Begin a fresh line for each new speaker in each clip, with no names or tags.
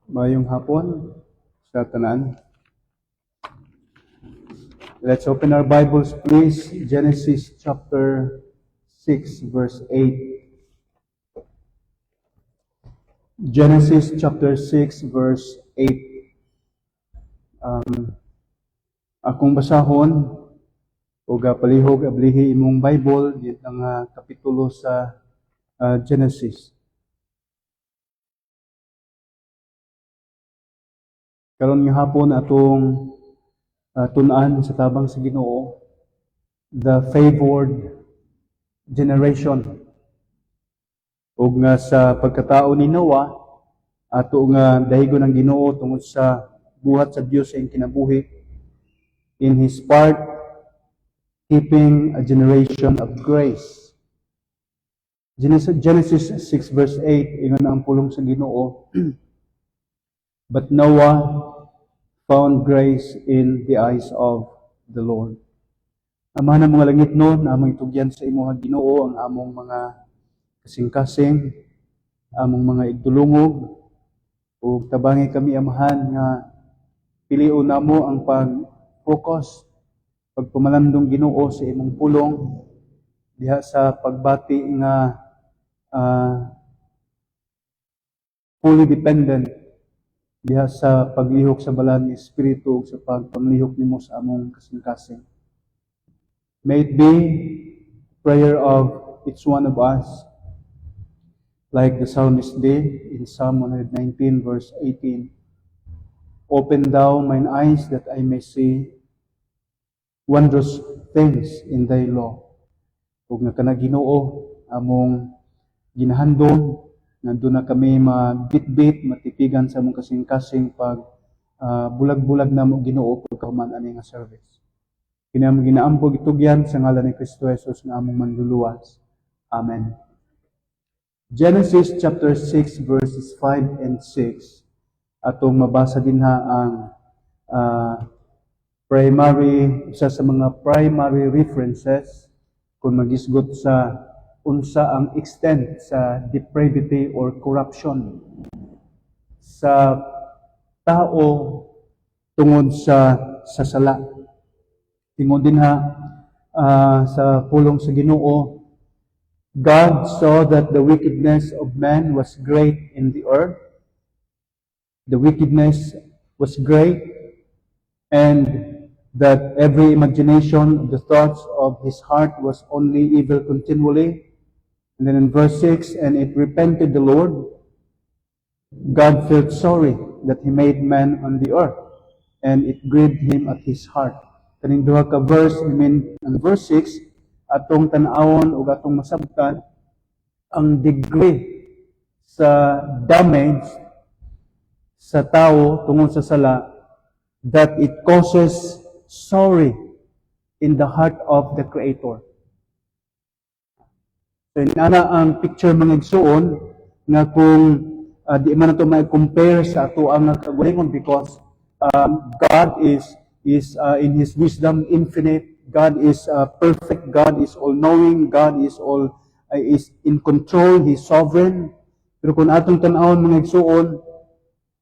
Mayong hapon sa tanan. Let's open our Bibles, please. Genesis chapter 6, verse 8. Genesis chapter 6, verse 8. Akong basahon, o palihog ablihi imong Bible, yun ang kapitulo sa Genesis. Karon nga hapon atong tun-an sa tabang sa Ginoo, the favored generation. Ug nga sa pagkatao ni Noah, ato nga dahigon ng Ginoo tungod sa buhat sa Dios sa iyang kinabuhi, in His part, keeping a generation of grace. Genesis 6 verse 8, ingon ang pulong sa Ginoo, but Noah found grace in the eyes of the Lord. Amahan ng mga langit nun, among itugyan sa imuha Ginoo ang among mga kasing-kasing, among mga igdulungog, o tabangi kami amahan nga piliun namo ang pag-focus, pagpamalandong Ginoo sa imong pulong, diha sa pagbati nga fully dependent diha sa paglihok sa balaan ng Espiritu ug sa pagpanglihok nimo sa among kasing-kasing. May it be prayer of each one of us, like the psalmist did in Psalm 119 verse 18. Open thou mine eyes that I may see wondrous things in thy law. Ug nga kana Ginoo among ginahandom, nandun na kami mabit-bit, matipigan sa among kasing-kasing pag bulag-bulag na mo Ginoo pagkahuman ani nga service. Kini among ginaambog itugyan sa ngalan ni Kristo Jesus nga among manluluwas. Amen. Genesis chapter 6 verses 5 and 6 atong mabasa dinha ang isa sa mga primary references kung magisgot sa unsa ang extent sa depravity or corruption sa tao tungod sa sala. Tingod dinha sa pulong sa Ginoo, God saw that the wickedness of man was great in the earth. The wickedness was great, and that every imagination of the thoughts of his heart was only evil continually. And then in verse 6, and it repented the Lord. God felt sorry that He made man on the earth, and it grieved Him at His heart. Kaning duha ka verse, in verse 6, atong tan-awon o atong masabtan ang degree sa damage sa tao tungod sa sala, that it causes sorry in the heart of the Creator. So, inana ang picture mga igsuon nga kung di man nato may compare sa ato ang kagalingon, because God is in His wisdom infinite. God is perfect. God is all-knowing. God is in control. He's sovereign. Pero kung atong tan-awon mga igsuon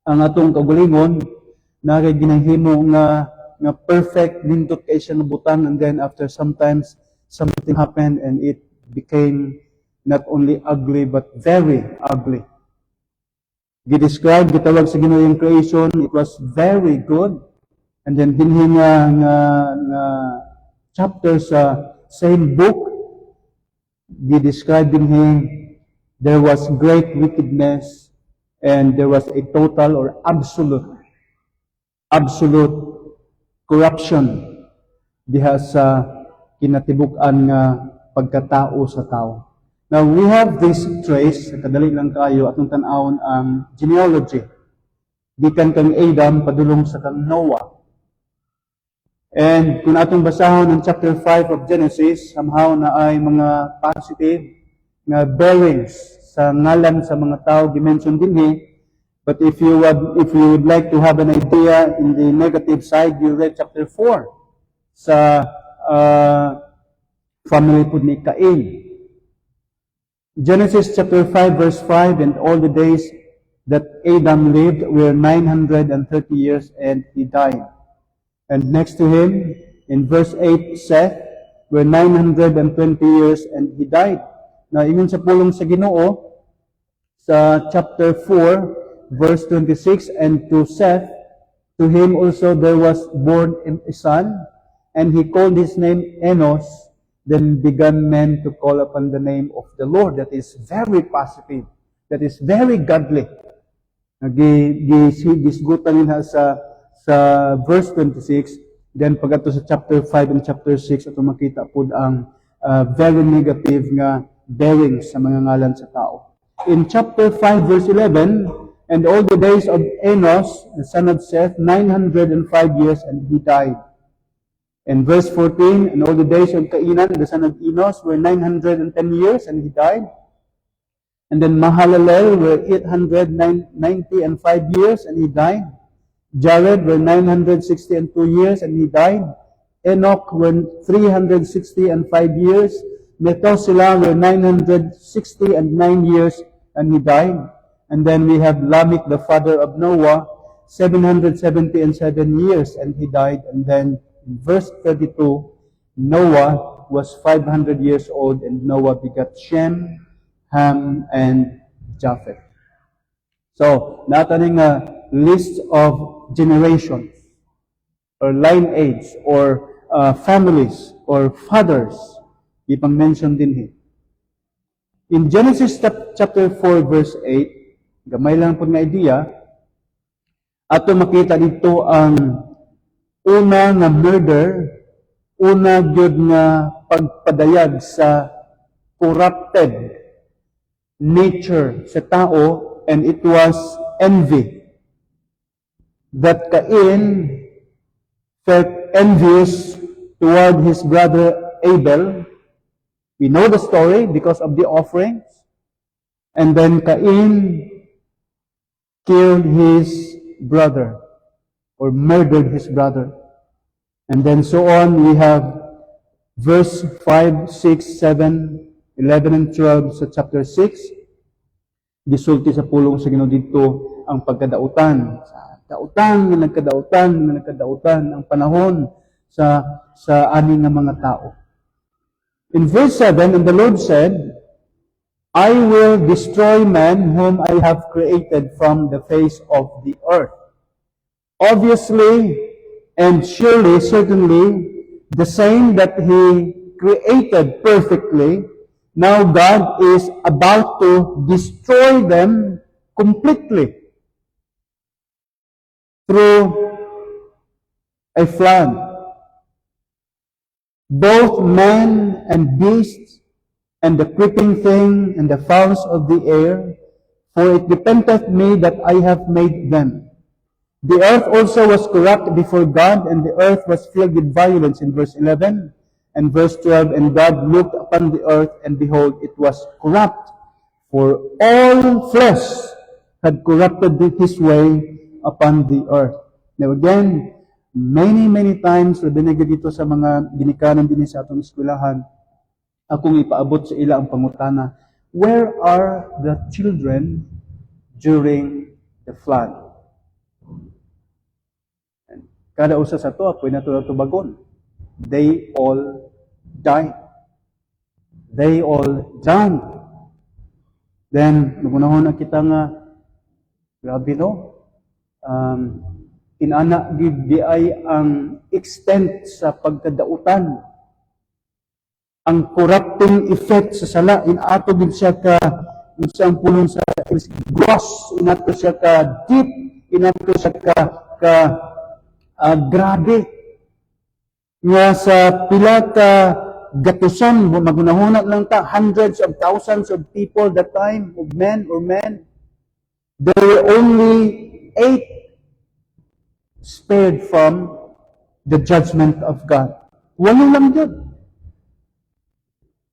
ang atong kagalingon, na kay ginahimo nga perfect, nindot kay siya nabutan, and then after sometimes something happened and it became not only ugly but very ugly. Gidescribe, gitawag sa Ginoo yung creation, it was very good. And then dinhi nga chapter sa same book, gidescribe dinhi there was great wickedness and there was a total or absolute corruption diha sa kinatibuk-an nga pagkatao sa tao. Now, we have this trace, kadali lang kayo, atong tan-awon ang genealogy. Gikan kang Adam, padulong sa kang Noah. And kung atong basahon ang chapter 5 of Genesis, somehow na ay mga positive nga bearings sa ngalan sa mga tao gimension dinhi. But if you would like to have an idea in the negative side, you read chapter 4 sa family pud ni Cain. Genesis chapter 5 verse 5, and all the days that Adam lived were 930 years and he died. And next to him, in verse 8, Seth were 920 years and he died. Na ingon sa pulong sa Ginoo, sa chapter 4, verse 26, and to Seth, to him also there was born a son, and he called his name Enos. Then began men to call upon the name of the Lord. That is very positive. That is very godly. Gisgutan nila sa verse 26. Then pagkato sa chapter 5 and chapter 6, ato makita po ang very negative nga bearing sa mga ngalan sa tao. In chapter 5, verse 11, and all the days of Enos, the son of Seth, 905 years, and he died. And verse 14, and all the days of Cainan, the son of Enos, were 910 years, and he died. And then Mahalalel were 895 years, and he died. Jared were 962 years, and he died. Enoch were 365 years. Methuselah were 969 years, and he died. And then we have Lamech, the father of Noah, 777 years, and he died. And then in verse 32, Noah was 500 years old, and Noah begat Shem, Ham, and Japheth. So, nataning a list of generations, or lineage, or families, or fathers, ipang-mention din he. In Genesis chapter 4, verse 8, gamay lang po nga idea, ato makita dito ang una nga murder, una gyud nga pagpadayag sa corrupted nature sa tao, and it was envy. That Cain felt envious toward his brother Abel. We know the story because of the offerings. And then Cain killed his brother, or murdered his brother. And then so on, we have verse 5, 6, 7, 11, and 12 sa chapter 6. Gisulti sa pulong sa Ginoo dito ang pagkadautan. Nagkadautan ang panahon sa ani nga mga tao. In verse 7, and the Lord said, I will destroy man whom I have created from the face of the earth. Obviously, and surely, certainly, the same that He created perfectly, now God is about to destroy them completely through a flood. Both man and beasts, and the creeping thing, and the fowls of the air, for it repenteth me that I have made them. The earth also was corrupt before God, and the earth was filled with violence, in verse 11. And verse 12, and God looked upon the earth, and behold, it was corrupt, for all flesh had corrupted his way upon the earth. Now again, many times, dinig dito sa mga ginikanan din sa atong eskwelahan, akong ipaabot sa ila ang pangutana, where are the children during the flood? And kada usa sa to, ako'y natutubagon. They all died. They all drowned. Then, nagunahon na kita nga, grabe no? Inana di ay ang extent sa pagkadautan. Ang corrupting effect sa sala, inato din siya ka, isang pulong sa gross, inato siya ka deep, inato siya ka grabe. Nga sa pila ka gatusan, magunahunat lang ta, hundreds of thousands of people that time, of men or men. There were only 8 spared from the judgment of God. Wala lang yun.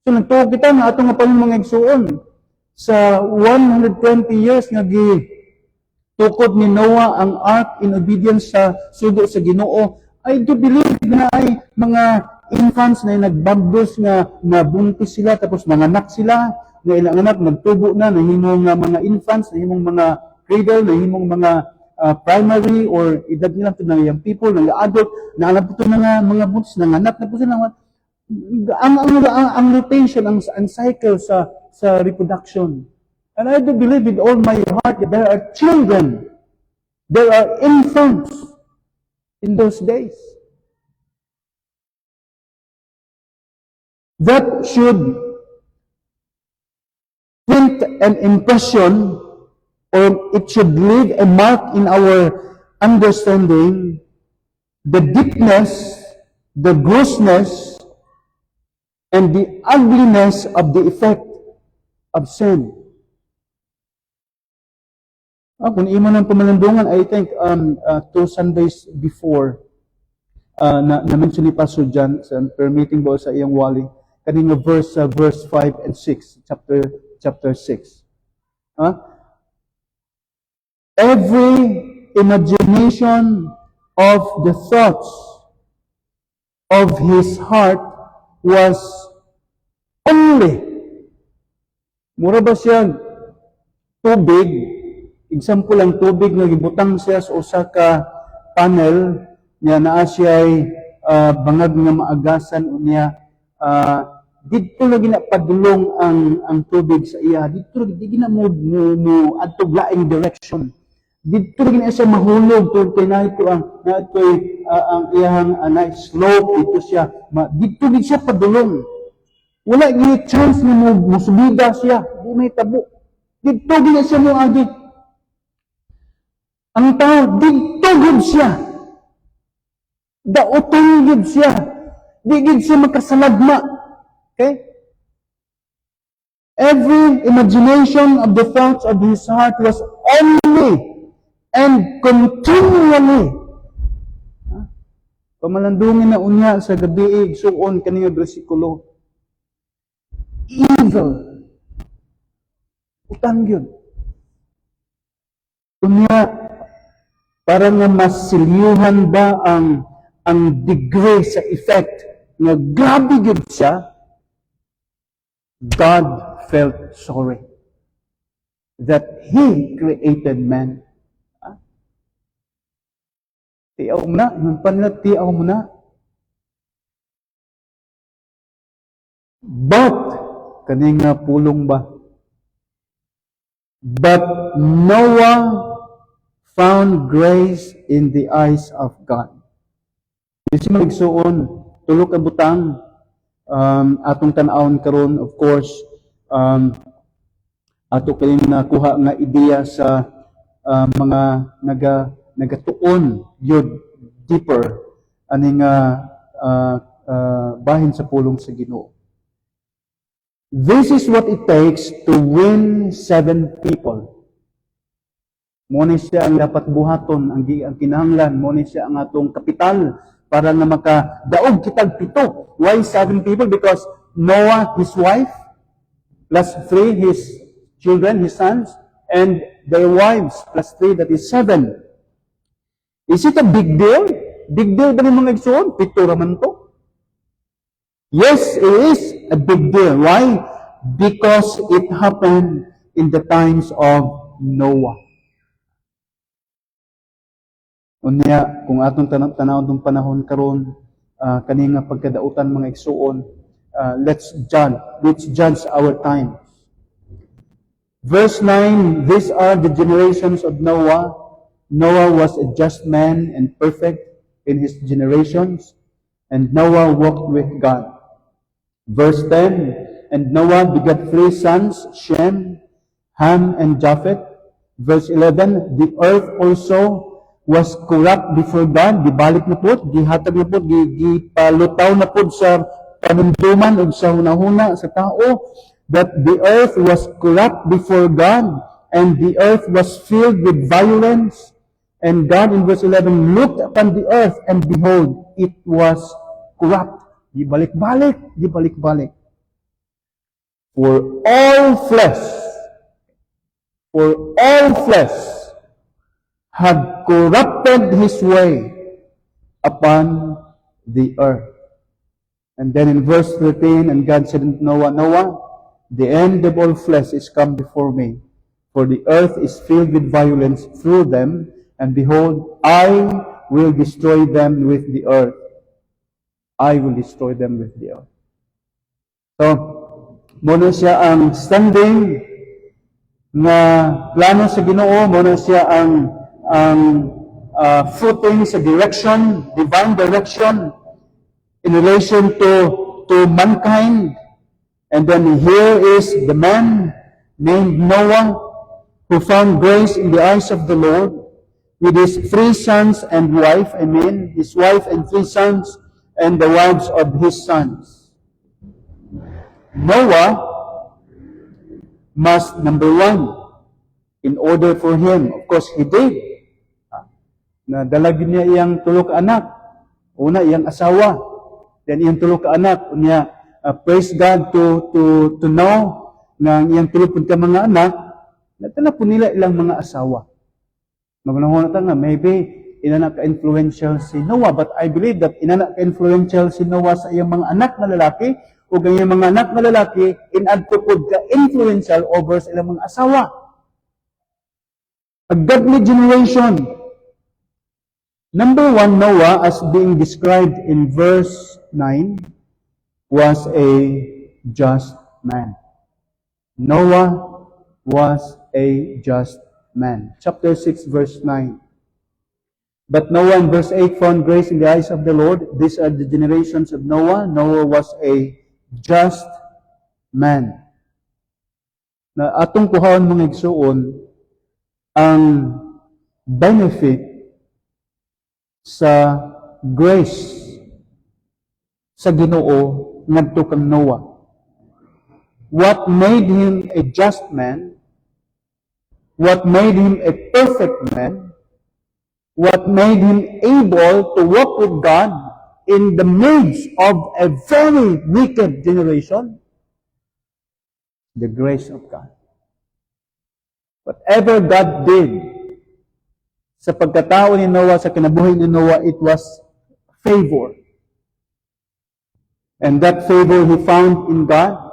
So, nagtuog kita nga ato nga paling mga igsuon. Sa 120 years nga tukod ni Noah ang ark in obedience sa sugo sa Ginoo, I do believe na ay mga infants na nagbabdos nga nabuntis sila, tapos mga anak sila, na ilang anak nagtubo na, nahimong nga mga infants, nahimong mga cradle, nahimong mga primary or edad nila to na young people, na adult, na alam po ito mga buntis, nanganak na po sila. Ang rotation, ang cycle sa reproduction. And I do believe with all my heart that there are children, there are infants in those days. That should print an impression, or it should leave a mark in our understanding the deepness, the grossness, and the ugliness of the effect of sin. Kung imo ng pamalandungan, I think 2 Sundays before, na-mention ni Pastor John sa permitting ba sa iyang wali, kanina verse 5 and 6, chapter 6. Every imagination of the thoughts of his heart was only. Mura ba siya tubig? Example lang, tubig nga gibutang siya sa usa ka panel niya naa siya ay bangag nga maagasan niya. Dito lagi na padulong ang tubig sa iya. Dito lagi na mo adtog laing direction. Dito lagi na siya mahulog kay na ito ang iyang slope dito siya. Dito lagi siya padulong. Wala gyud chance na mo subida siya. Di may tabo. Dito lagi siya mo agi. Ang tao dito gud siya. Daotong gud siya. Di gud siya makasalagma. Okay? Every imagination of the thoughts of his heart was only and continually. Pamalandungin na unya sa gabi, suon kaniyang bersikulo. Evil. Utang yun. Unya, para nga mas silyuhan ba ang degree sa effect nga grabe yun siya, God felt sorry that He created man. Tiyaw mo na, yung panlat, tiyaw mo na. But, kaning pulong ba? But Noah found grace in the eyes of God. Kasi magsuon, tulog ka butang, atong tanawon karon, of course, ato kaling nakuha nga ideya sa mga nagatuon yun deeper aning bahin sa pulong sa Ginoo. This is what it takes to win 7 people. Muna siya ang dapat buhaton, ang kinahanglan, muna siya ang atong kapital para na makadaog kitag 7. Why 7 people? Because Noah, his wife, plus 3, his children, his sons, and their wives, plus 3, that is 7. Is it a big deal? Big deal ba ng mga igsoon? 7 raman to? Yes, it is a big deal. Why? Because it happened in the times of Noah. Unya, kung atong tanaw ng panahon karon, kaninga pagkadautan mga igsoon, let's judge our time. Verse 9, these are the generations of Noah. Noah was a just man and perfect in his generations, and Noah walked with God. Verse 10, and Noah begat 3 sons, Shem, Ham, and Japheth. Verse 11, the earth also was corrupt before God, gibalik na po, gihatag na po, gipalutaw na po sa panumduman o sa hunahuna sa tao, that the earth was corrupt before God, and the earth was filled with violence. And God, in verse 11, looked upon the earth, and behold, it was corrupt. Gibalik-balik. For all flesh had corrupted his way upon the earth. And then in verse 13, and God said unto Noah, Noah, the end of all flesh is come before me, For the earth is filled with violence through them, and behold, I will destroy them with the earth. I will destroy them with the earth. So, muna siya ang standing nga plano sa Ginoo, muna siya ang footing sa direction, divine direction in relation to mankind. And then here is the man named Noah, who found grace in the eyes of the Lord, with his 3 sons and wife, his wife and 3 sons, and the wives of his sons. Noah must, number 1, in order for him, of course, he did. Nadalagin niya iyang 3 ka anak. Una, iyang asawa. Then iyang 3 ka anak. Unya, praise God to know na iyang 3 ka mga anak, natala po nila ilang mga asawa. Magunahon na nga, maybe inanak ka-influential si Noah, but I believe that inanak ka-influential si Noah sa iyang mga anak na lalaki, o ganyang mga anak na lalaki, inadtupod ka-influential over sa ilang mga asawa. A godly generation. Number 1, Noah, as being described in verse 9, was a just man. Noah was a just man. Chapter 6, verse 9. But Noah in verse 8 found grace in the eyes of the Lord. These are the generations of Noah. Noah was a just man. Na atong kuhaon mga igsuon ang benefit sa grace sa Ginoo ngadto kang Noah. What made him a just man, what made him a perfect man, what made him able to walk with God in the midst of a very wicked generation? The grace of God. Whatever God did sa pagkatao ni Noah, sa kinabuhi ni Noah, it was favor. And that favor he found in God,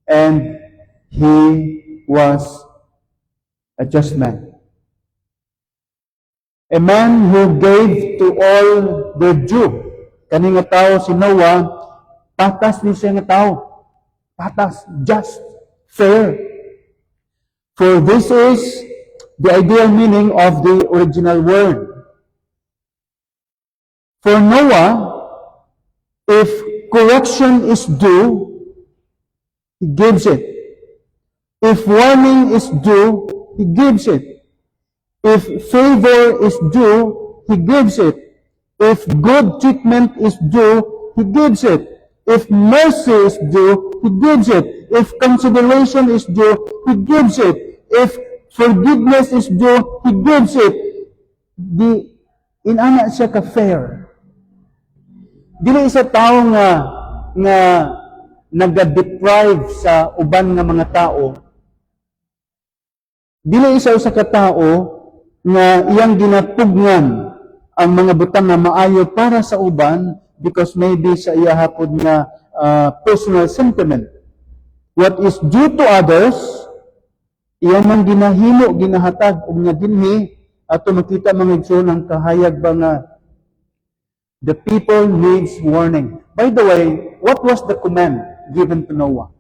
and he was a just man. A man who gave to all their due. Kani nga tao si Noah, patas ni siya nga tao. Patas, just, fair. For this is the ideal meaning of the original word. For Noah, if correction is due, he gives it. If warning is due, he gives it. If favor is due, he gives it. If good treatment is due, he gives it. If mercy is due, he gives it. If consideration is due, he gives it. If forgiveness is due, he gives it. Inana siya ka fair. Dili isa tao nga nag-deprive sa uban nga mga tao. Dili isa ka tao nga iyang ginatugnan ang mga butang nga maayo para sa uban because maybe sa iya hapon nga personal sentiment. What is due to others, iyan man ginahimo, ginahatag, o nga dinhi, ato makita mga igsoon ang kahayag ba nga the people needs warning. By the way, what was the command given to Noah?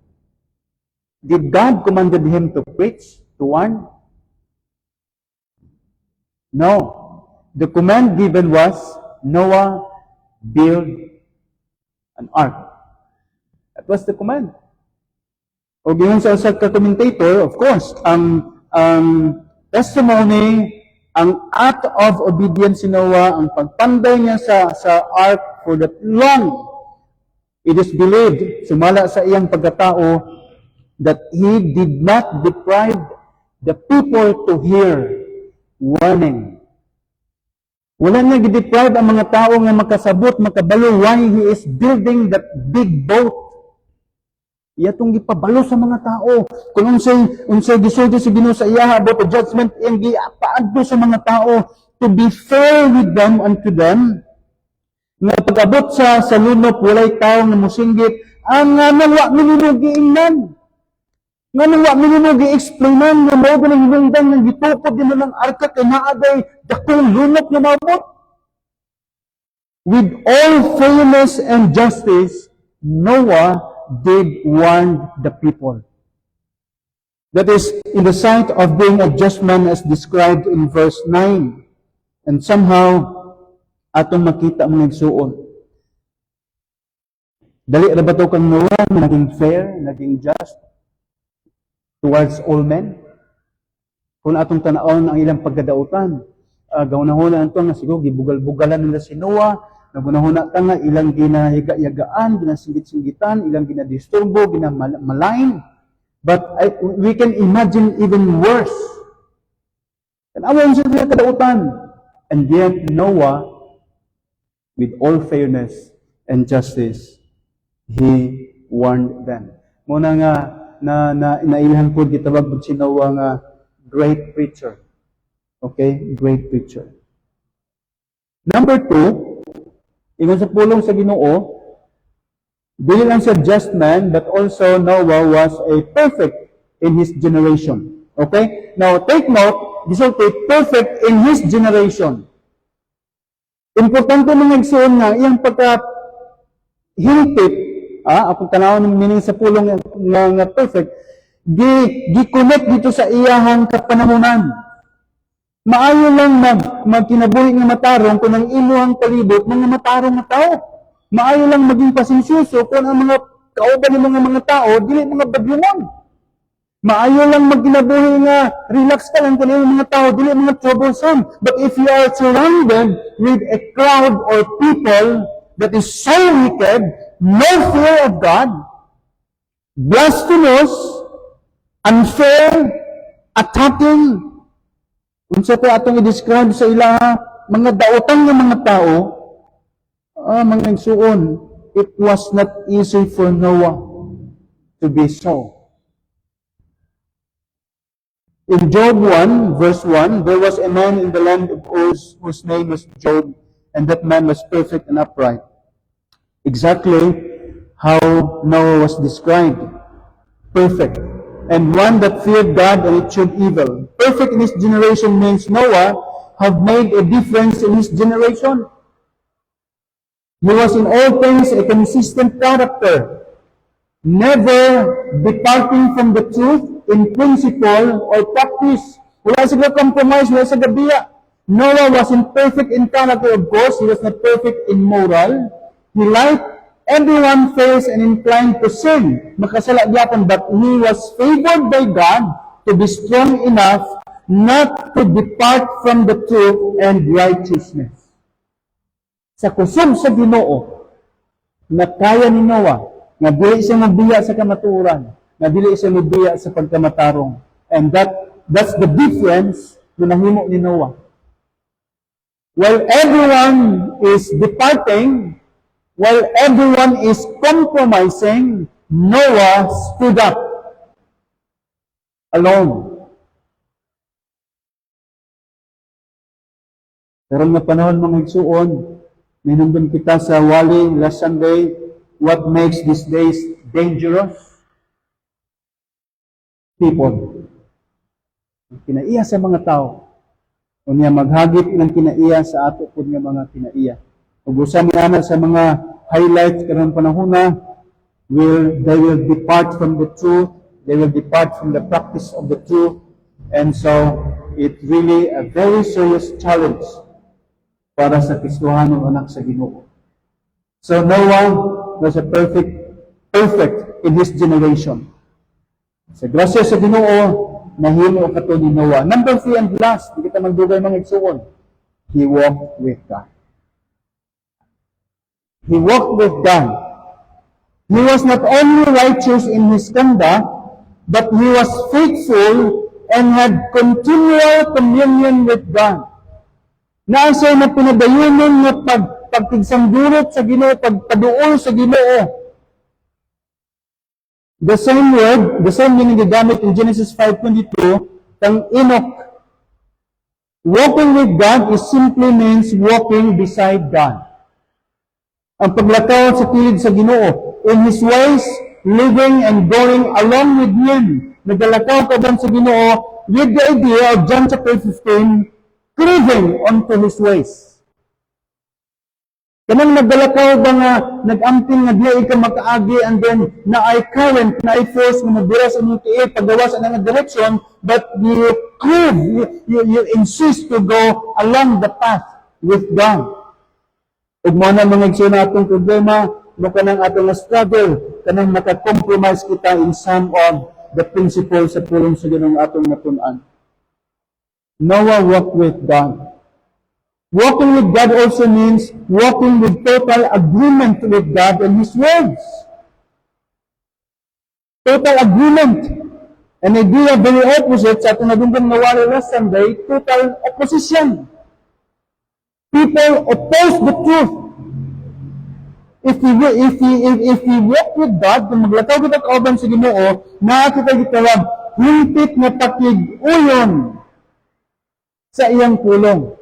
Did God commanded him to preach, to warn? No. The command given was, Noah, build an ark. That was the command. O giyon sa commentator, of course, ang testimony, ang act of obedience ni Noah, ang pagpanday niya sa ark for that long, it is believed, sumala sa iyang pagkatao, that he did not deprive the people to hear warning. Wala nga gideprive ang mga tao nga makasabot, makabalo why he is building that big boat. Iyatong gipabalo sa mga tao. Kung unsay gisulti si Ginoo sa iya about the judgment, iyang gipaadto sa mga tao to be fair with them unto them. Nga pag-abot sa lunop, walay tao nga musinggit, ang nawa minuno giingnan. Nga nung wa minimo gi-explainan nga mao ba nang hinungdan nga gitukod din ng arka kay naaday dakong lunok nga maabot. With all fairness and justice, Noah did warn the people. That is, in the sight of being a just man as described in verse 9. And somehow, atong makita mga igsuon. Dali ra ba ito kang Noah na naging fair, naging just towards all men? Kung atong tanawon ang ilang pagkadautan, gaunahuna ito nga siguro, gibugal-bugalan nila si Noah, nagunahuna ka nga ilang ginahiga-yagaan, ginasinggit-singgitan, ilang ginadisturbo, ginamalain. But we can imagine even worse. And awan siya nila kadautan. And yet Noah, with all fairness and justice, he warned them. Muna nga, nailhan po gitawag po si Noah nga great preacher. Okay? Great preacher. Number 2, ingon sa pulong sa Ginoo, dili lang siya just man, but also Noah was a perfect in his generation. Okay? Now, take note, gisulti, perfect in his generation. Importante mga igsoon nga, iyang pagka-hintip, akong tanawon ng meaning sa pulong nga perfect, gi-connect dito sa iyahang kapanahunan. Maayo lang magkinabuhi nga matarong kung ang imuhang palibot mga matarong na tao. Maayo lang maging pasensyoso kung ang mga kauban ng mga tao, dili mga bagyunon. Maayo lang magkinabuhi nga relax ka lang kung ang mga tao, dili mga troublesome. But if you are surrounded with a crowd or people that is so wicked, no fear of God, blasphemous, unfair, attacking, unsa pa atong i-describe sa ila mga daotang nga mga tao, mga igsuon, it was not easy for Noah to be so. In Job 1, verse 1, there was a man in the land of Uz whose name was Job, and that man was perfect and upright. Exactly how Noah was described. Perfect. And one that feared God and eschewed evil. Perfect in his generation means Noah have made a difference in his generation. He was in all things a consistent character, never departing from the truth in principle or practice. Wala siya compromise, wala siya gabiya. Noah wasn't perfect in character, of course. He was not perfect in moral. He liked everyone fails and inclined to sin. Makasala gyapon, but he was favored by God to be strong enough not to depart from the truth and righteousness. Sa kusog sa Ginoo, na kaya ni Noah, na dili siya mabiya sa kamatuoran, na dili siya mabiya sa pagkamatarong. And that's the difference na nahimo ni Noah. While everyone is departing, while everyone is compromising, Noah stood up alone. Pero nga panahon mga igsuon, minundon kita sa wali last Sunday, what makes these days dangerous? People. Kinaiya sa mga tao. O niya maghagip ng kinaiya sa ato po nga mga kinaiya. Ugusan niya sa mga highlights karong panahon na, they will depart from the truth, they will depart from the practice of the truth, and so it's really a very serious challenge para sa Kristohanong anak sa Ginoo. So Noah was a perfect in his generation. Sa grasya sa Ginoo, nahimo kato ni Noah. Number 3 and last, di kita magdugay mga igsuon. He walked with God. He walked with God. He was not only righteous in his conduct, but he was faithful and had continual communion with God. Naasay na pinadayunon nga pagtigsangdurot sa Ginoo, pagpaduol sa Ginoo. The same word, the same meaning gigamit in Genesis 5:22, tang Enoch. Walking with God is simply means walking beside God. Ang paglakaw sa kilid sa Ginoo, in His ways, living and going along with Him, Nagalakaw ka ba sa Ginoo with the idea of John chapter 15, cleaving onto His ways. Kanang nagdalakaw ba nga, nag-amping nga diya ka makaagi and then na ay current, na ay force nga magdira sa inyong tiit, paggawa sa nga direction, but you crave, you insist to go along the path with God. Ug mo na mga igsuna atong problema, no kanang atong struggle, kanang maka-compromise kita in some of the principles sa pulong sa Ginoo atong natun-an. Noah walked with God. Walking with God also means walking with total agreement with God and His words. Total agreement. An idea very opposite sa ating nagundang nawari last Sunday, total opposition. People oppose the truth. If we walk with God, kung maglakaw kita kauban sa Ginoo, nakakita gitawag, himpit na pakig-uyon sa iyang pulong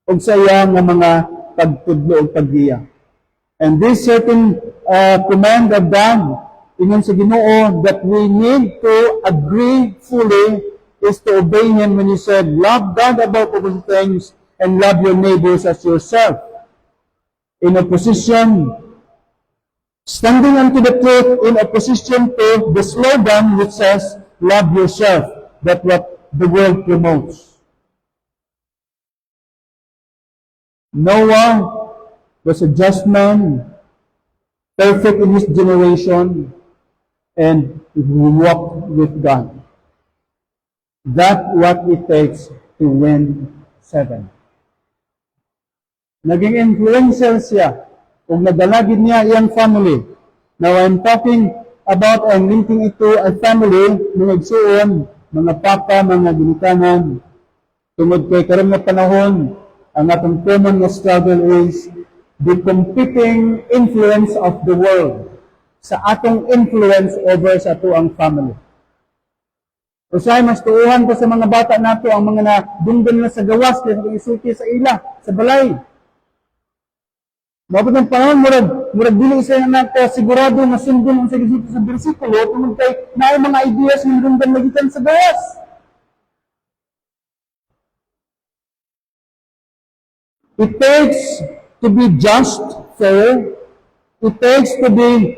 o sa iyang mga pagtudlo o paggiya. And this certain command of God, ingon sa Ginoo, that we need to agree fully is to obey Him when He said, love God above all things and love your neighbors as yourself. In opposition, standing unto the truth in opposition to the slogan which says, love yourself. That's what the world promotes. Noah was a just man, perfect in his generation, and he walked with God. That's what it takes to win heaven. Naging influential siya kung nadalagid niya iyang family. Now, I'm talking about and linking it to a family, mga igsuon, mga papa, mga ginikanan. Tungod kay karon nga panahon, ang atong common nga struggle is the competing influence of the world sa atong influence over sa ato ang family. Usay mas tuuhan pa sa mga bata nato ang mga nadunggan na sa gawas kaya isulti sa ila, sa balay. Mabot ng panahon, murag dili sa naka sigurado nga sundon ang sigurado sa bersikulo tungod kay naay mga ideas nga dunggan magikan sa gawas. It takes to be just, fair. It takes to be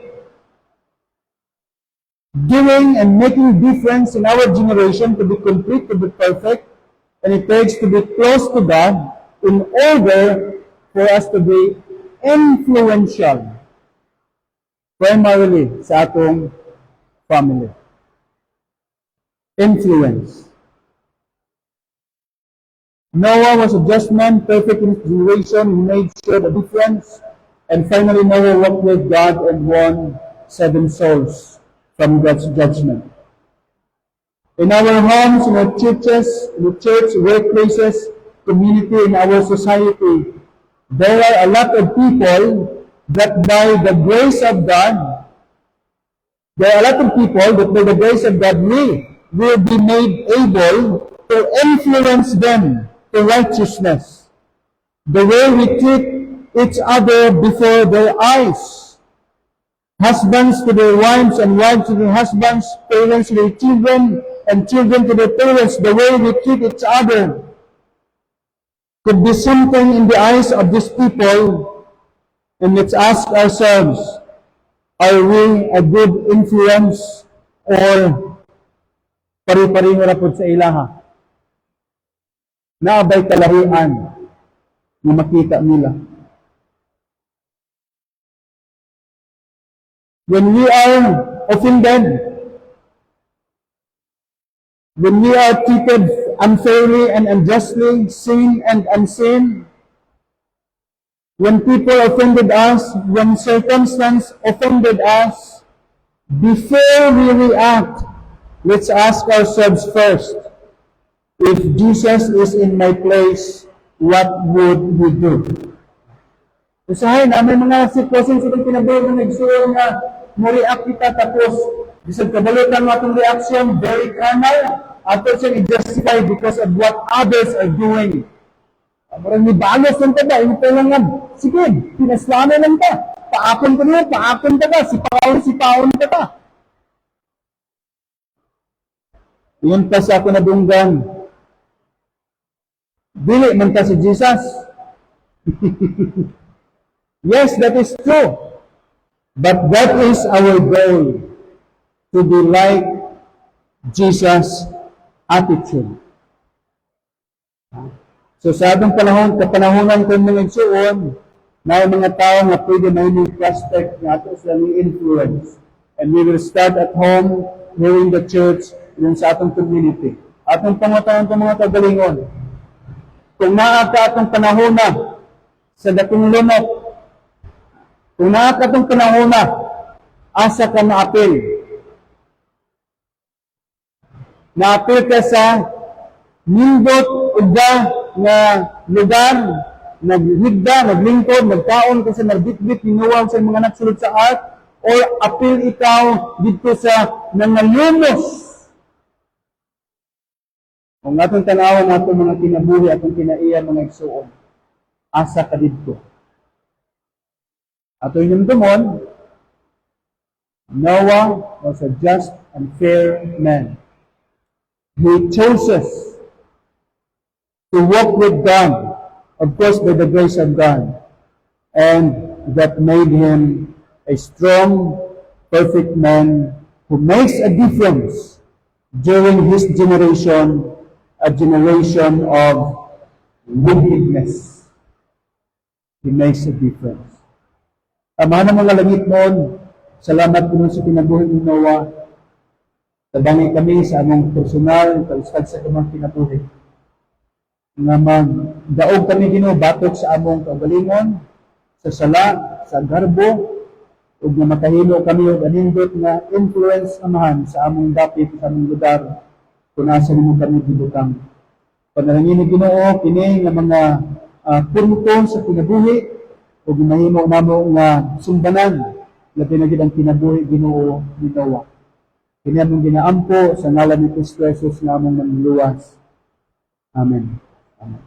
doing and making difference in our generation to be complete, to be perfect. And it takes to be close to God in order for us to be influential. Primarily sa atong family. Influence. Noah was a just man, perfect in his generation. He made sure the difference. And finally, Noah walked with God and won 7 souls from God's judgment. In our homes, in our churches, in the church, workplaces, community, in our society, there are a lot of people that by the grace of God, will be made able to influence them to righteousness. The way we treat each other before their eyes. Husbands to their wives and wives to their husbands, parents to their children, and children to their parents. The way we treat each other could be something in the eyes of these people. And let's ask ourselves, are we a good influence or pari-pari nga rapod sa ilaha? Naabay kalahian na makita nila. When we are offended, when we are treated unfairly and unjustly, seen and unseen, when people offended us, when circumstance offended us, before we react, let's ask ourselves first, if Jesus is in my place, what would we do? Usahay na may mga sitwasyon sa kinabuhi na nagsuon nga mo-react kita tapos bisag kabalitan mo atong reaction, very carnal, ato siya i-justify because of what others are doing. Parang may balos lang ka ba? Ito lang nga, sige, pinaslana lang ka. Paakon ka niya, paakon ka ba? Sipaon ka ba? Iyon pa sa ako nadunggan. Dili man ta si Jesus. Yes, that is true. But that is our goal, to be like Jesus' attitude. So sa atong panahon, kapanahonan kung mga igsuon, na mga tao nga pwede may prospect nga ato silang influence. And we will start at home, here in the church, and sa atong community. Atong pangutangan itong mga kagalingon. Kung naa ka atong panahona sa dating lunok, kung naa ka atong panahona, asa ka maapil. Naapil ka sa nindot uga nga lugar, naghigda, naglingkod, nagkaon kasi nagbitbit, hinuwag sa mga nagsulod sa art, or apil ikaw dito sa nangalumos. Kung atong tanawan nato mga kinabuhi, atong kinaiya mga igsuon, asa ka dito. Ato inyong Noah was a just and fair man. He chose to walk with God, of course by the grace of God, and that made him a strong, perfect man who makes a difference during his generation, a generation of wickedness. He makes a difference. Tama na mga langit noon, salamat po sa kinabuhi ni Noah. Tabangi kami sa among personal, kaustad sa kamang kinabuhi. Nga magdaog kami Ginoo batok sa among kagalingon, sa sala, sa garbo, ug nga makahilo kami og anindot nga influence amahan sa among dapit sa among lugar kung asa nimo kami gibutang. Panalangin ni Ginoo kini nga mga punto sa kinabuhi ug mahimo namo nga sumbanan labi na gid ang kinabuhi Ginoo ni Noah. Kini among ginaampo sa ngalan ni Kristo Jesus nga among manluwas. Amen. Amen.